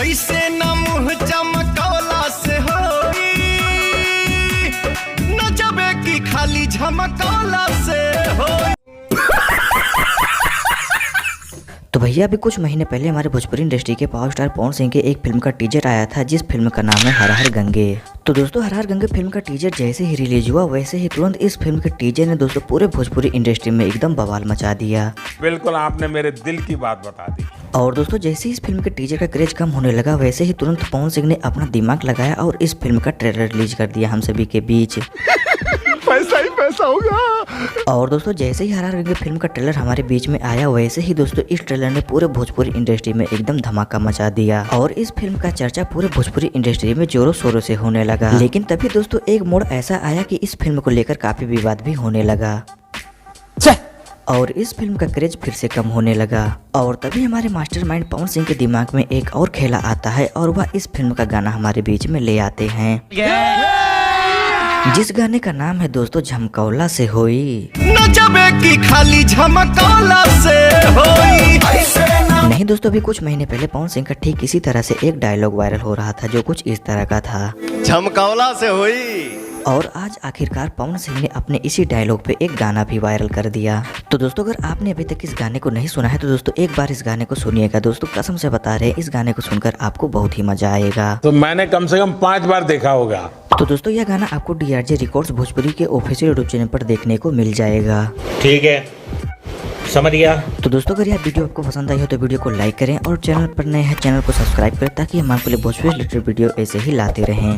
ऐसे न मुँह चमकौला से होई, न जबे की खाली झमकौला से होई। तो भैया अभी कुछ महीने पहले हमारे भोजपुरी इंडस्ट्री के पावर स्टार पवन सिंह के एक फिल्म का टीजर आया था, जिस फिल्म का नाम है हर हर गंगे। तो दोस्तों हर हर गंगे फिल्म का टीजर जैसे ही रिलीज हुआ वैसे ही तुरंत इस फिल्म के टीजर ने दोस्तों पूरे भोजपुरी इंडस्ट्री में एकदम बवाल मचा दिया। बिल्कुल आपने मेरे दिल की बात बता दी। और दोस्तों जैसे ही इस फिल्म के टीजर का क्रेज कम होने लगा वैसे ही तुरंत पवन सिंह ने अपना दिमाग लगाया और इस फिल्म का ट्रेलर रिलीज कर दिया हम सभी के बीच। पैसा ही पैसा होगा। और दोस्तों जैसे ही हर हर गंगे फिल्म का ट्रेलर हमारे बीच में आया वैसे ही दोस्तों इस ट्रेलर ने पूरे भोजपुरी इंडस्ट्री में एकदम धमाका मचा दिया और इस फिल्म का चर्चा पूरे भोजपुरी इंडस्ट्री में जोरों शोरों से होने लगा। लेकिन तभी दोस्तों एक मोड़ ऐसा आया कि इस फिल्म को लेकर काफी विवाद भी होने लगा और इस फिल्म का क्रेज फिर से कम होने लगा। और तभी हमारे मास्टरमाइंड पवन सिंह के दिमाग में एक और खेला आता है और वह इस फिल्म का गाना हमारे बीच में ले आते हैं, जिस गाने का नाम है दोस्तों झमकौला से होई, न जबे की खाली झमकौला से होई। नहीं दोस्तों अभी कुछ महीने पहले पवन सिंह का ठीक इसी तरह से एक डायलॉग वायरल हो रहा था जो कुछ इस तरह का था, झमकौला से होई। और आज आखिरकार पवन सिंह ने अपने इसी डायलॉग पे एक गाना भी वायरल कर दिया। तो दोस्तों अगर आपने अभी तक इस गाने को नहीं सुना है तो दोस्तों एक बार इस गाने को सुनिएगा। दोस्तों कसम से बता रहे हैं इस गाने को सुनकर आपको बहुत ही मजा आएगा। तो मैंने कम से कम 5 बार देखा होगा। तो दोस्तों यह गाना आपको DRJ रिकॉर्ड्स भोजपुरी के ऑफिशियल यूट्यूब चैनल पर देखने को मिल जाएगा। ठीक है, समझ गया। तो दोस्तों अगर यह वीडियो आपको पसंद आई हो तो वीडियो को लाइक करें और चैनल पर नए हैं चैनल को सब्सक्राइब करें ताकि हम आपके लिए भोजपुरी रिलेटेड वीडियो ऐसे ही लाते रहें।